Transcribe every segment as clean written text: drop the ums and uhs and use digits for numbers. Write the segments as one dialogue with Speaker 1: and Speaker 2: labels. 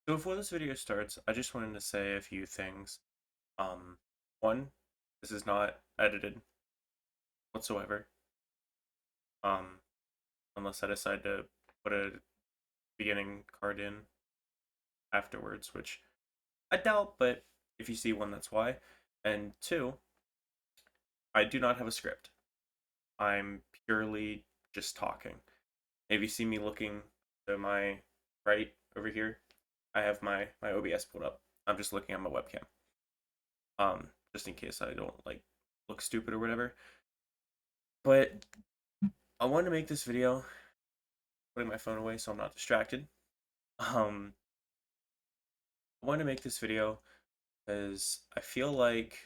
Speaker 1: So before this video starts, I just wanted to say a few things. Um, One, this is not edited whatsoever. Um, Unless I decide to put a beginning card in afterwards, which I doubt, but if you see one, that's why. And two, I do not have a script. I'm purely just talking. If you see me looking to my right over here, I have my OBS pulled up. I'm just looking at my webcam. Just in case I don't like look stupid or whatever. But I wanted to make this video, putting my phone away so I'm not distracted. Um, I wanted to make this video because I feel like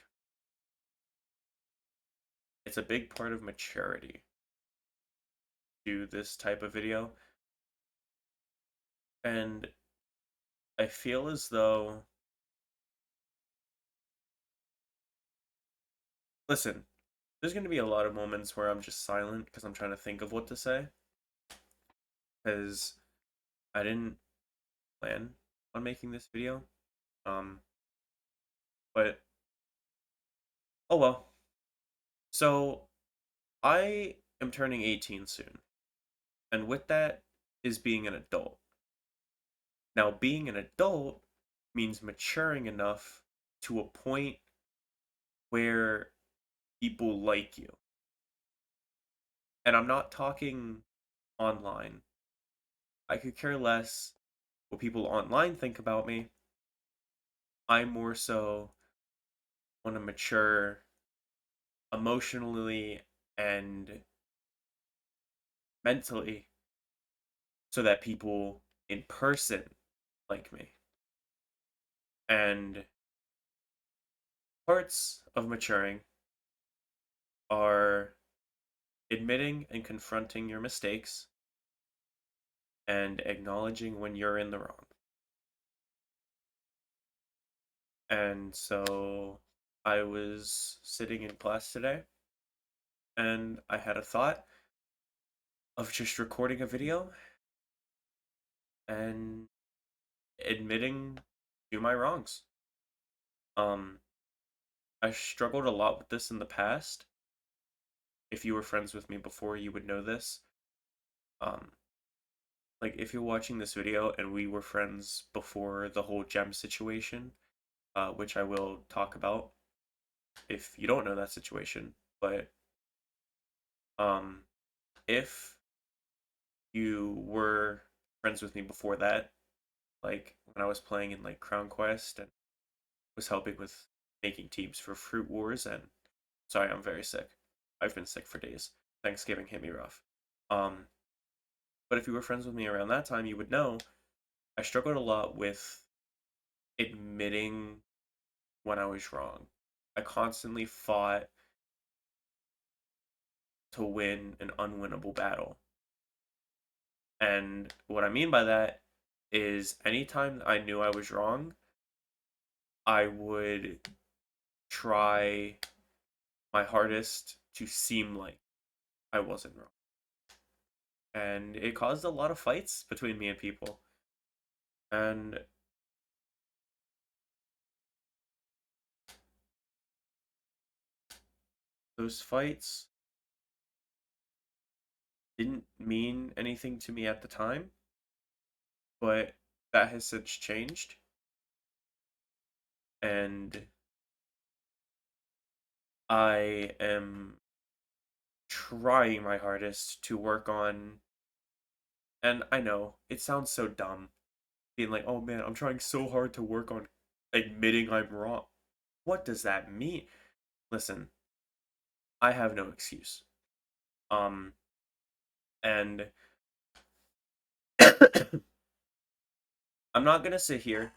Speaker 1: it's a big part of maturity to do this type of video. And I feel as though, listen, there's going to be a lot of moments where I'm just silent because I'm trying to think of what to say. Because I didn't plan on making this video. Um, but oh well. So I am turning 18 soon. And with that is being an adult. Now, being an adult means maturing enough to a point where people like you. And I'm not talking online. I could care less what people online think about me. I more so want to mature emotionally and mentally so that people in person like me. And parts of maturing are admitting and confronting your mistakes and acknowledging when you're in the wrong. And so I was sitting in class today and I had a thought of just recording a video and admitting to my wrongs. Um, I struggled a lot with this in the past. If you were friends with me before, you would know this. Um, like if you're watching this video and we were friends before the whole gem situation, which I will talk about if you don't know that situation, but um, if you were friends with me before that, like when I was playing in like Crown Quest and was helping with making teams for Fruit Wars. And sorry, I'm very sick. I've been sick for days. Thanksgiving hit me rough. Um, but if you were friends with me around that time, you would know I struggled a lot with admitting when I was wrong. I constantly fought to win an unwinnable battle. And what I mean by that is anytime I knew I was wrong, I would try my hardest to seem like I wasn't wrong. And it caused a lot of fights between me and people. And those fights didn't mean anything to me at the time, but that has since changed. And I am trying my hardest to work on, and I know it sounds so dumb being like, oh man, I'm trying so hard to work on admitting I'm wrong. What does that mean? Listen, I have no excuse. Um, and I'm not gonna sit here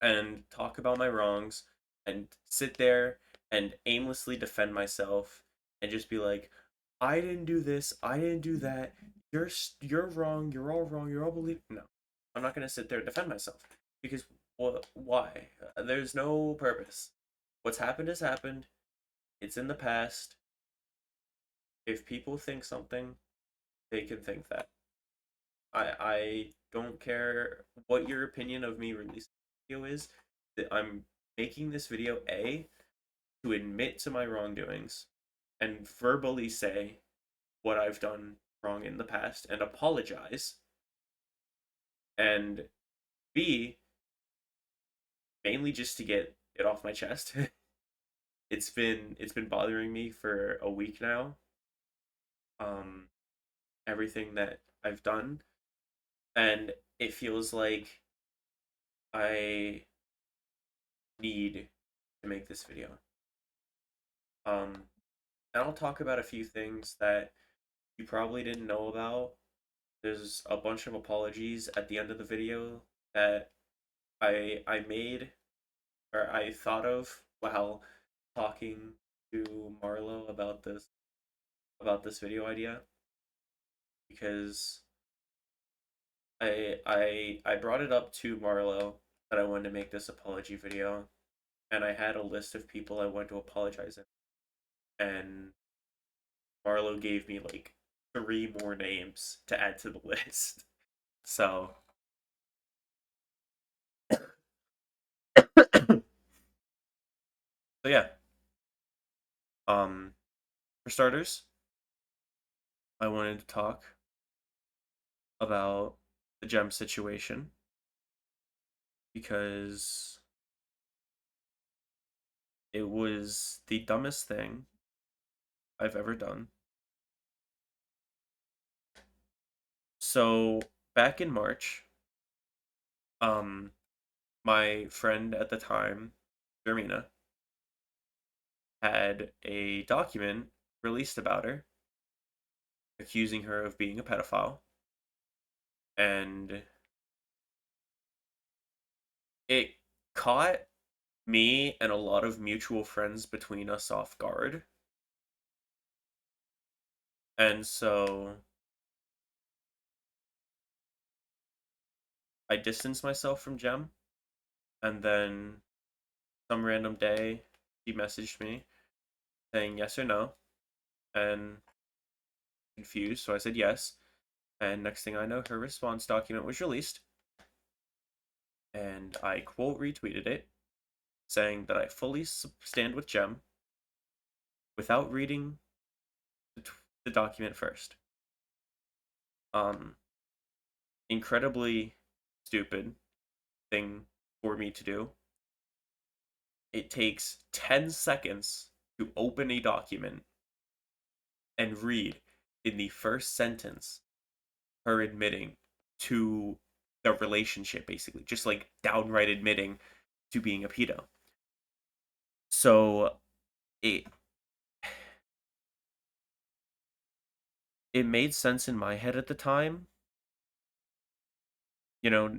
Speaker 1: and talk about my wrongs and sit there and aimlessly defend myself and just be like, I didn't do this, I didn't do that. You're wrong. You're all wrong. You're all believe. No, I'm not gonna sit there and defend myself because why? There's no purpose. What's happened has happened. It's in the past. If people think something, they can think that. I don't care what your opinion of me releasing the video is. That I'm making this video to admit to my wrongdoings and verbally say what I've done wrong in the past and apologize, and B, mainly just to get it off my chest. It's been bothering me for a week now. Um, Everything that I've done, and it feels like I need to make this video. And I'll talk about a few things that you probably didn't know about. There's a bunch of apologies at the end of the video that I made, or I thought of while talking to Marlo about this video idea, because I brought it up to Marlo that I wanted to make this apology video, and I had a list of people I wanted to apologize in, and Marlo gave me like three more names to add to the list. So so yeah. Um for starters, I wanted to talk about the gem situation because it was the dumbest thing I've ever done. So back in March, um my friend at the time, Jermina, had a document released about her accusing her of being a pedophile, and it caught me and a lot of mutual friends between us off guard. And so I distanced myself from Jem, and then some random day he messaged me saying yes or no, and confused, so I said yes. And next thing I know, her response document was released, and I quote retweeted it, saying that I fully stand with Jem without reading the document first. Um, Incredibly stupid thing for me to do. It takes 10 seconds to open a document and read in the first sentence her admitting to the relationship, basically, just like downright admitting to being a pedo. So it it made sense in my head at the time,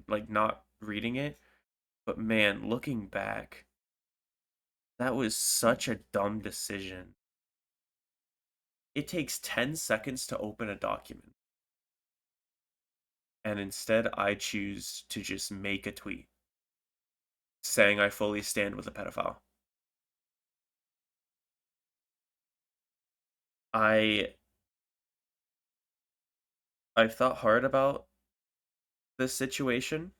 Speaker 1: like not reading it, but man, looking back, that was such a dumb decision. It takes 10 seconds to open a document, and instead I choose to just make a tweet saying I fully stand with a pedophile. I I've thought hard about this situation,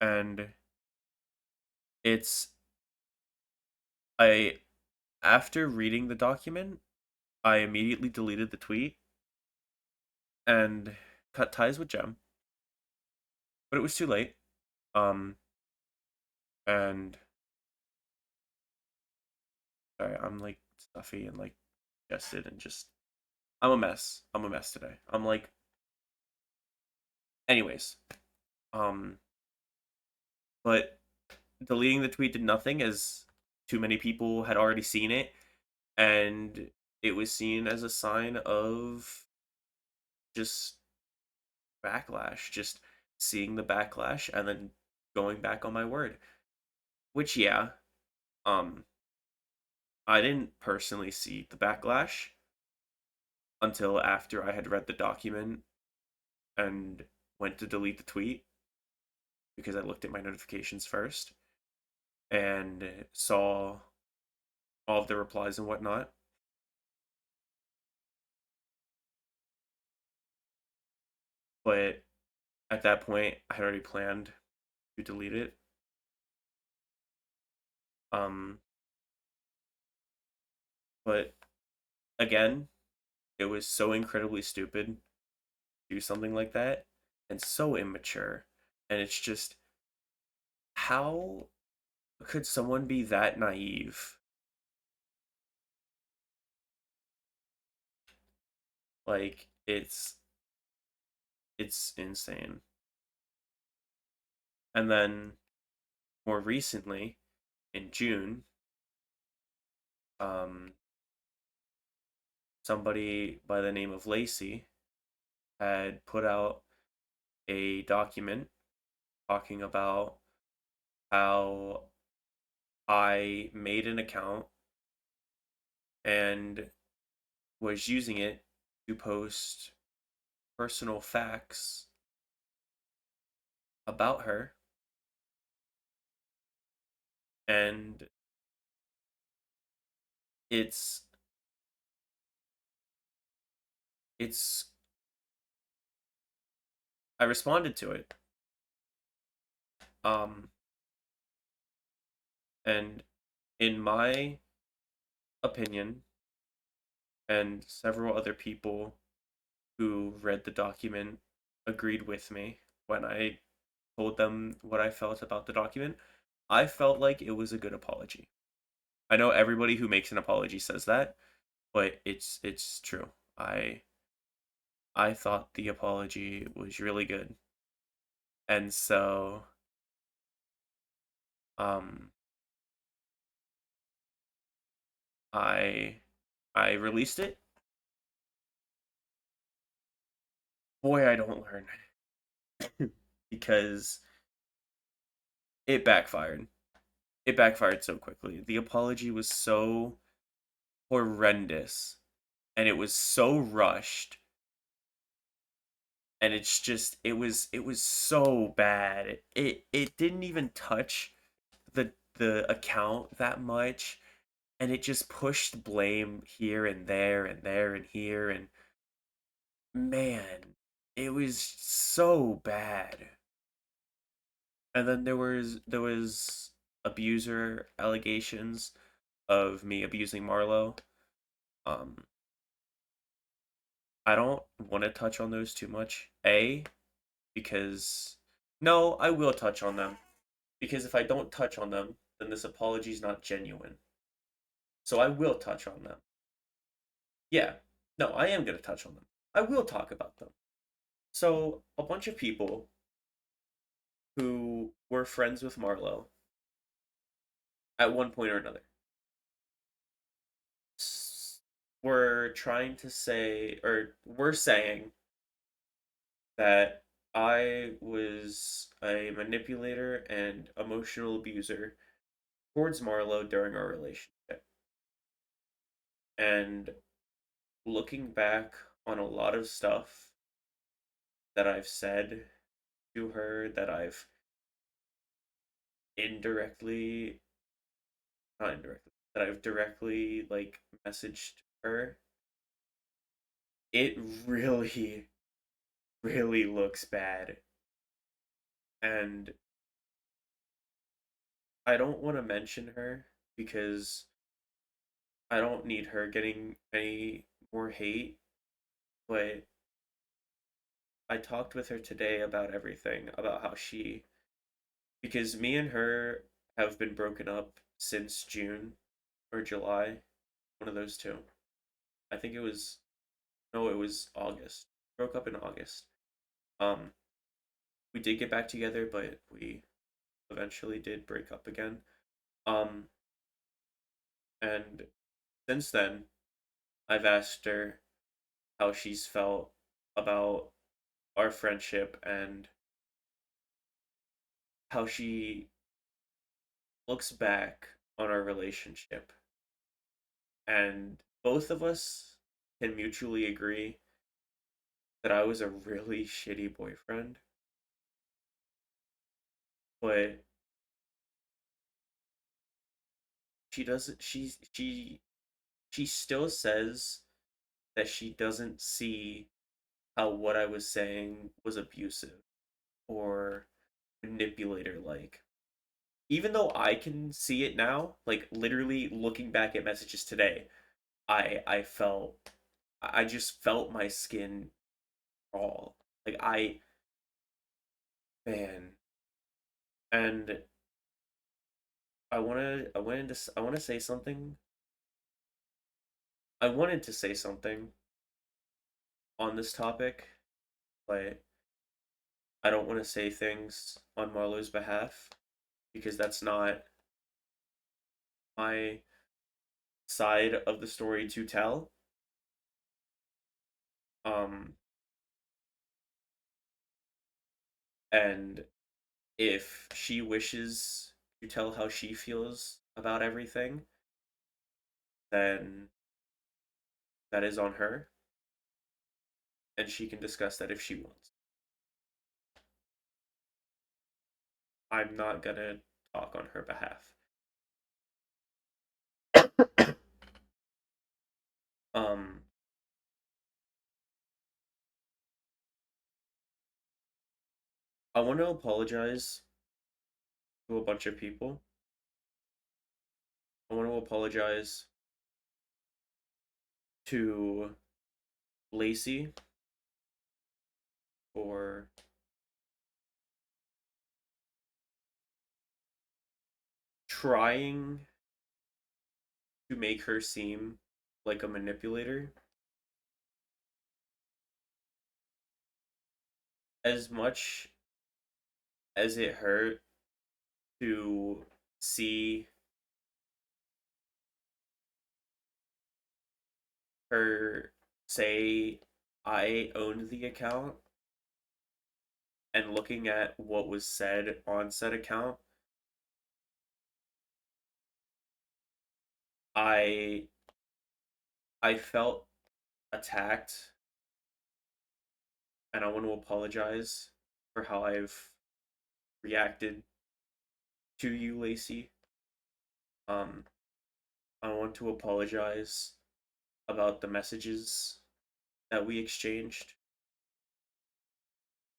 Speaker 1: and it's I after reading the document, I immediately deleted the tweet and cut ties with Jem. But it was too late. Um and sorry, I'm like stuffy and like congested and just I'm a mess. I'm a mess today. I'm like anyways. Um but deleting the tweet did nothing, as too many people had already seen it, and it was seen as a sign of just backlash, just seeing the backlash and then going back on my word. Which yeah, um I didn't personally see the backlash until after I had read the document and went to delete the tweet, because I looked at my notifications first and saw all of the replies and whatnot. but at that point, I had already planned to delete it. Um, but again, it was so incredibly stupid to do something like that and so immature. And it's just, how could someone be that naive? Like, it's insane. And then more recently, in June, um, somebody by the name of Lacey had put out a document talking about how I made an account and was using it to post personal facts about her, and it's it's I responded to it. Um and in my opinion, and several other people who read the document agreed with me when I told them what I felt about the document, I felt like it was a good apology. I know everybody who makes an apology says that, but it's true. I thought the apology was really good. And so um I I released it. Boy, I don't learn because it backfired. It backfired so quickly. The apology was so horrendous and it was so rushed, and it was so bad. It didn't even touch the account that much, and it just pushed blame here and there and there and here, and man, it was so bad. And then there was abuser allegations of me abusing Marlo. Um, I don't want to touch on those too much. Because no, I will touch on them. Because if I don't touch on them, then this apology is not genuine. So I will touch on them. Yeah, no, I am gonna touch on them. I will talk about them. So a bunch of people who were friends with Marlo at one point or another were trying to say, or were saying, that I was a manipulator and emotional abuser towards Marlo during our relationship. And looking back on a lot of stuff that I've said to her, that I've indirectly, not indirectly, that I've directly like messaged her, it really, really looks bad. And I don't want to mention her because I don't need her getting any more hate, but I talked with her today about everything, about how because me and her have been broken up since June or July, one of those two. I think it was, no, it was August. Broke up in August. Um, we did get back together, but we eventually did break up again. Um, and since then, I've asked her how she's felt about our friendship and how she looks back on our relationship. And both of us can mutually agree that I was a really shitty boyfriend, but she doesn't she still says that she doesn't see how what I was saying was abusive or manipulator like. Even though I can see it now, like literally looking back at messages today, I felt I just felt my skin crawl. Like man, and I want to say something. I wanted to say something on this topic, but I don't want to say things on Marlo's behalf because that's not my side of the story to tell. Um, and if she wishes to tell how she feels about everything, then that is on her, and she can discuss that if she wants. I'm not gonna talk on her behalf. Um, I want to apologize to a bunch of people. I want to apologize to Lacey for trying to make her seem like a manipulator. As much as it hurt to see her say I owned the account and looking at what was said on said account, I I felt attacked and I want to apologize for how I've reacted to you, Lacey. Um, I want to apologize about the messages that we exchanged.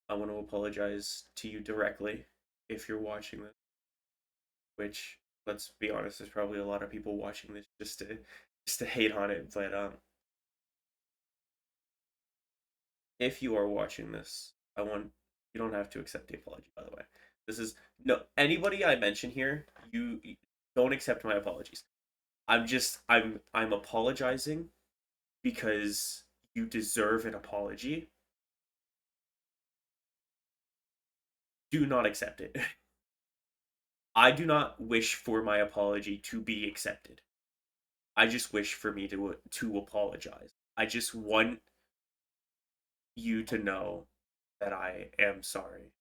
Speaker 1: I want to apologize to you directly if you're watching this, which let's be honest, there's probably a lot of people watching this just to hate on it, but if you are watching this, I want you don't have to accept the apology by the way. This is no anybody I mention here, you don't accept my apologies. I'm apologizing because you deserve an apology. Do not accept it. I do not wish for my apology to be accepted. I just wish for me to apologize. I just want you to know that I am sorry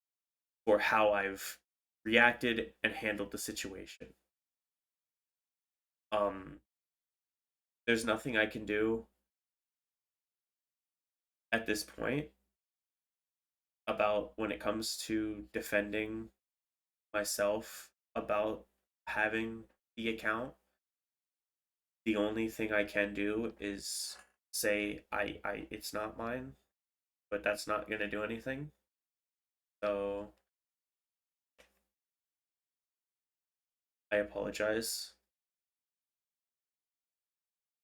Speaker 1: for how I've reacted and handled the situation. Um there's nothing I can do at this point about when it comes to defending myself about having the account. The only thing I can do is say I it's not mine, but that's not gonna do anything. So I apologize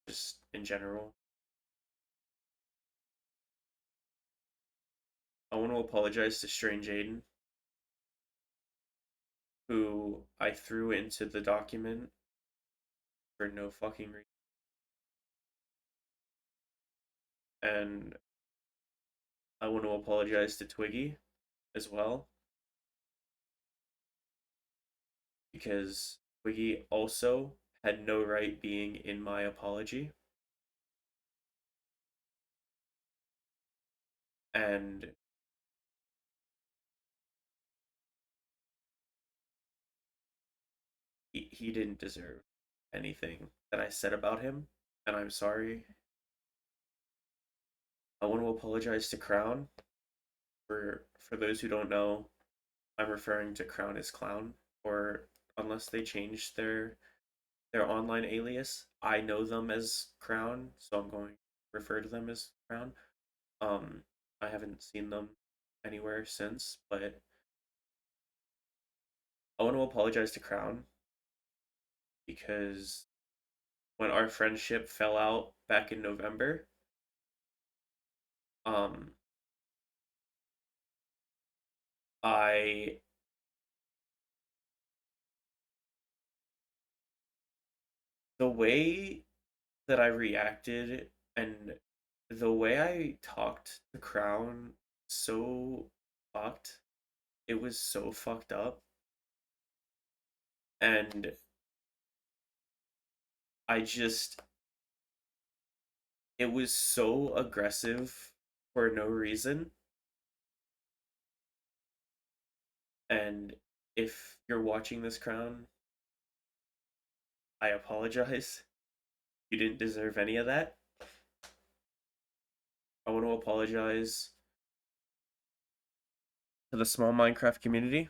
Speaker 1: just in general. I want to apologize to Strange Aiden, who I threw into the document for no fucking reason. And I want to apologize to Twiggy as well, because Twiggy also had no right being in my apology. And he didn't deserve anything that I said about him. And I'm sorry. I want to apologize to Crown. For those who don't know, I'm referring to Crown as Clown, or unless they change their online alias, I know them as Crown, so I'm going to refer to them as Crown. Um, I haven't seen them anywhere since, but I want to apologize to Crown because when our friendship fell out back in November, um, I the way that I reacted and the way I talked to Crown so fucked. It was so fucked up. And I just it was so aggressive for no reason. And if you're watching this, Crown, I apologize. You didn't deserve any of that. I want to apologize to the small Minecraft community.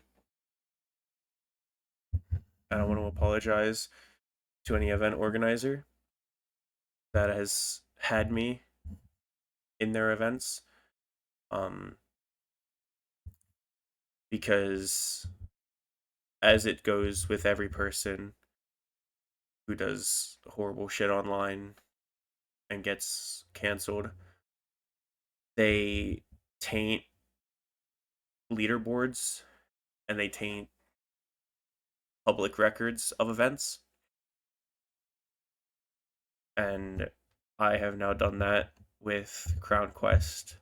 Speaker 1: And I want to apologize to any event organizer that has had me in their events. Um, because as it goes with every person who does horrible shit online and gets canceled, they taint leaderboards and they taint public records of events. And I have now done that with Crown Quest,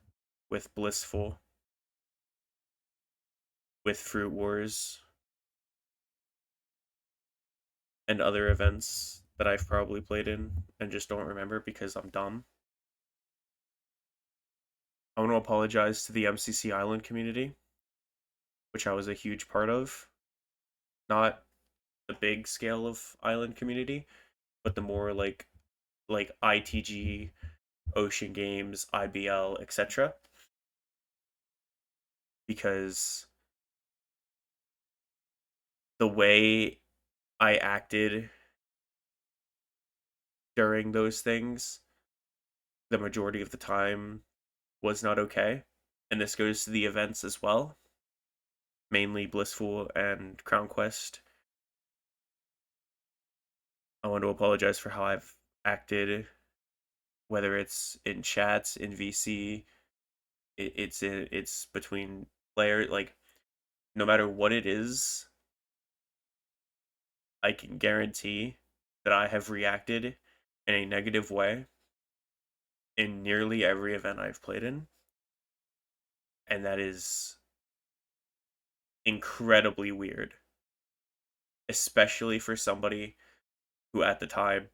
Speaker 1: with Blissful, with Fruit Wars, and other events that I've probably played in and just don't remember because I'm dumb. I want to apologize to the MCC Island community, which I was a huge part of. Not the big scale of island community, but the more like ITG, Ocean Games, IBL, etc. Because the way I acted during those things, the majority of the time, was not okay. And this goes to the events as well, mainly Blissful and Crown Quest. I want to apologize for how I've acted, whether it's in chats, in VC, it's between players. Like no matter what it is, I can guarantee that I have reacted in a negative way in nearly every event I've played in, and that is incredibly weird, especially for somebody who at the time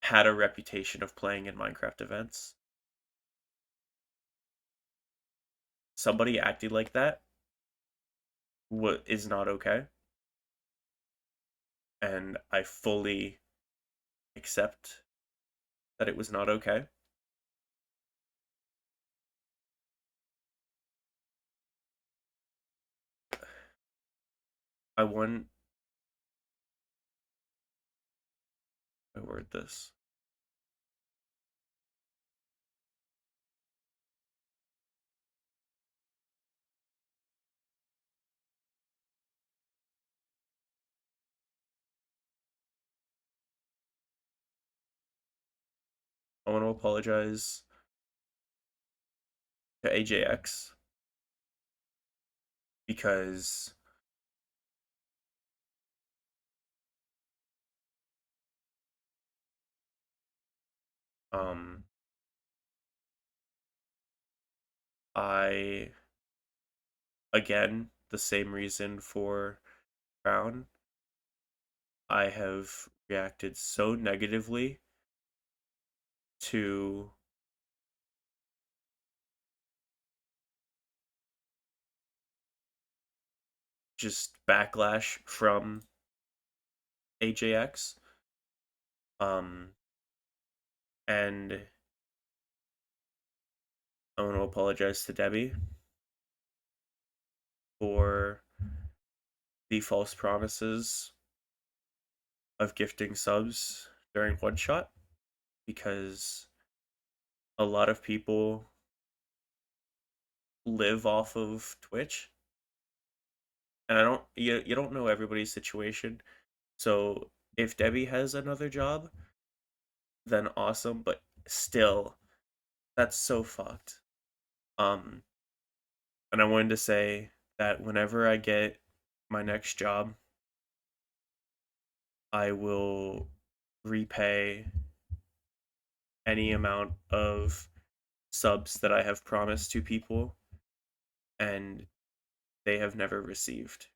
Speaker 1: had a reputation of playing in Minecraft events. Somebody acting like that what is not okay, and I fully accept that it was not okay. I want I word this. I want to apologize to AJX because um I again the same reason for Crown. I have reacted so negatively to just backlash from AJX. Um, and I want to apologize to Debbie for the false promises of gifting subs during one shot because a lot of people live off of Twitch. And I don't you don't know everybody's situation. So if Debbie has another job, then awesome, but still that's so fucked. Um and I wanted to say that whenever I get my next job, I will repay any amount of subs that I have promised to people and they have never received,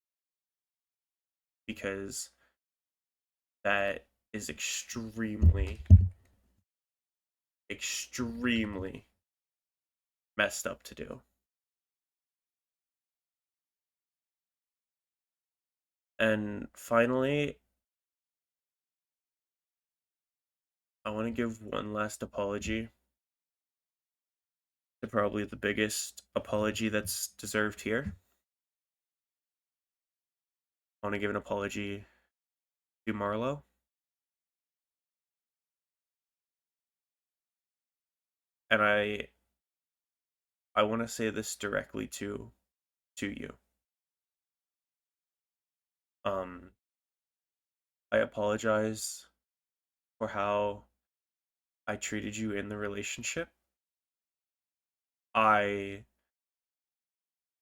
Speaker 1: because that is extremely messed up to do. And finally, I want to give one last apology, to probably the biggest apology that's deserved here. I want to give an apology to Marlo. And I want to say this directly to you. Um I apologize for how I treated you in the relationship. I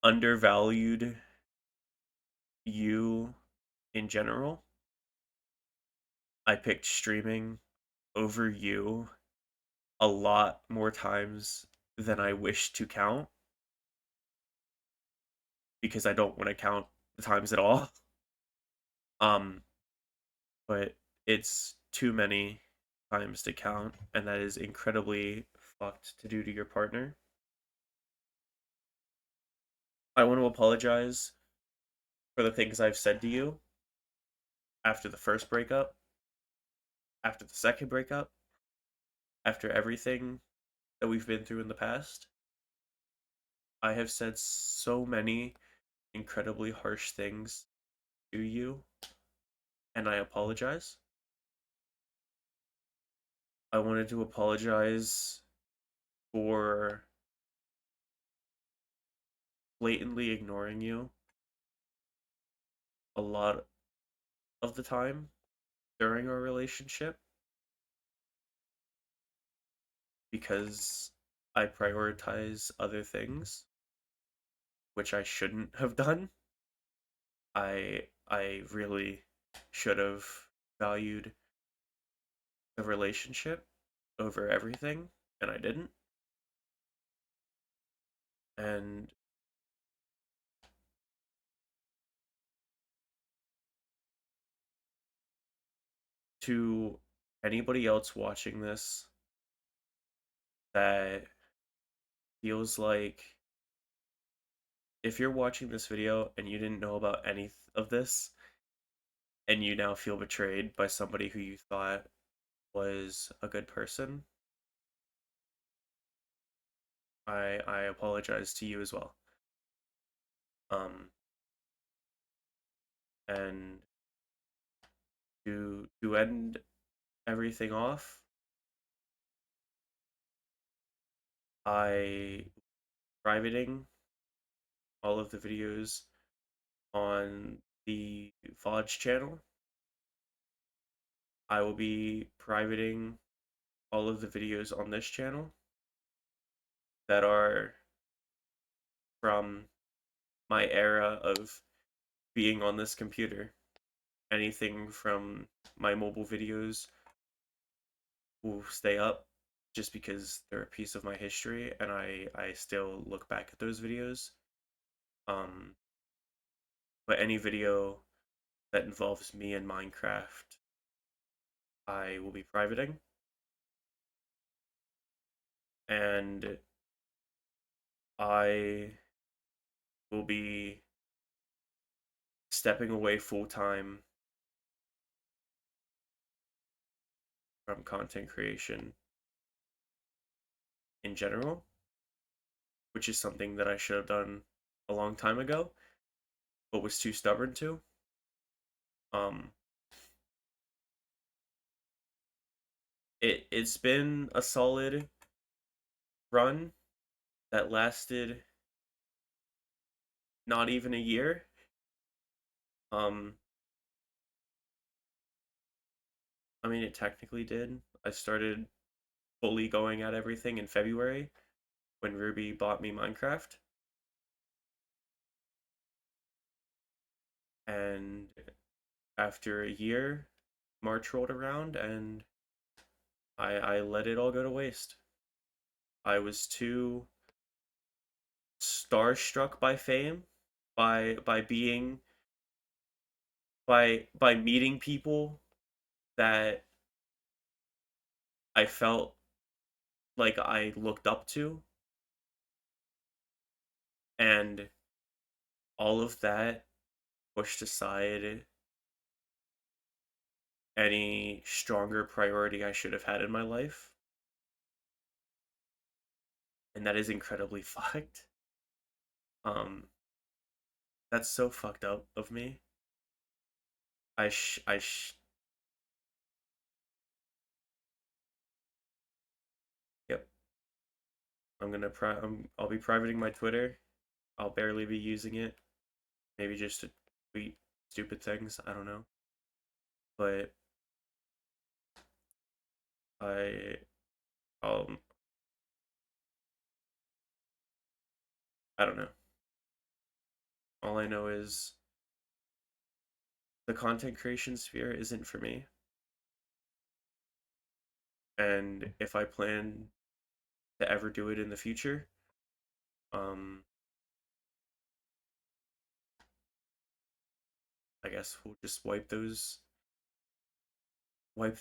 Speaker 1: undervalued you in general. I picked streaming over you a lot more times than I wish to count, because I don't want to count the times at all. Um, but it's too many times to count, and that is incredibly fucked to do to your partner. I want to apologize for the things I've said to you after the first breakup, after the second breakup, after everything that we've been through in the past. I have said so many incredibly harsh things to you, and I apologize. I wanted to apologize for blatantly ignoring you a lot of the time during our relationship, because I prioritize other things, which I shouldn't have done. I really should have valued the relationship over everything, and I didn't. And to anybody else watching this that feels like, if you're watching this video and you didn't know about any of this and you now feel betrayed by somebody who you thought was a good person, I apologize to you as well. Um and to end everything off, I privating all of the videos on the VODs channel. I will be privating all of the videos on this channel that are from my era of being on this computer. Anything from my mobile videos will stay up, just because they're a piece of my history and I still look back at those videos. Um, but any video that involves me in Minecraft, I will be privating. And I will be stepping away full time from content creation in general, which is something that I should have done a long time ago, but was too stubborn to. Um, it's been a solid run that lasted not even a year. Um, I mean, it technically did. I started fully going at everything in February when Ruby bought me Minecraft. And after a year, March rolled around and I let it all go to waste. I was too starstruck by fame, by being by meeting people that I felt like I looked up to, and all of that pushed aside any stronger priority I should have had in my life, and that is incredibly fucked. Um, that's so fucked up of me. I yep. I'll be privating my Twitter. I'll barely be using it. Maybe just to tweet stupid things. I don't know. But I um I don't know. All I know is the content creation sphere isn't for me. And if I plan to ever do it in the future, um I guess we'll just wipe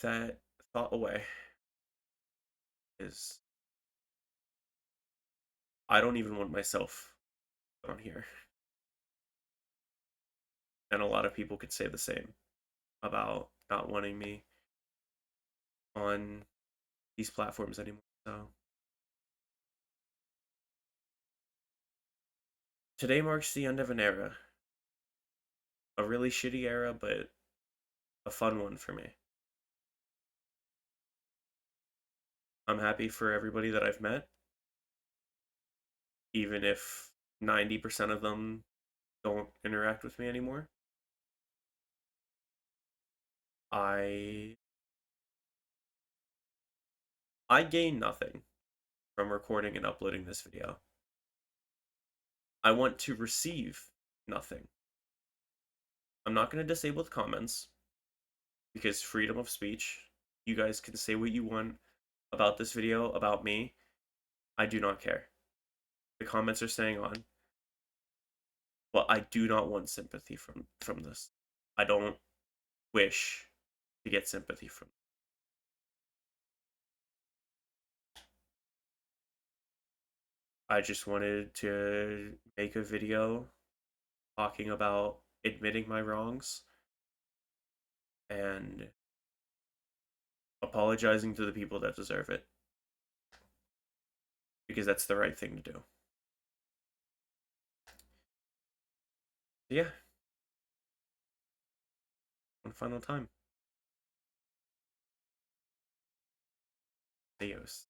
Speaker 1: that thought away. Is I don't even want myself on here. And a lot of people could say the same about not wanting me on these platforms anymore. So today marks the end of an era. A really shitty era, but a fun one for me. I'm happy for everybody that I've met, even if 90% of them don't interact with me anymore. I I gain nothing from recording and uploading this video. I want to receive nothing. I'm not going to disable the comments because freedom of speech. You guys can say what you want about this video, about me. I do not care. The comments are staying on, but I do not want sympathy from this. I don't wish to get sympathy from. I just wanted to make a video talking about admitting my wrongs and apologizing to the people that deserve it because that's the right thing to do. Yeah, one final time. Adios.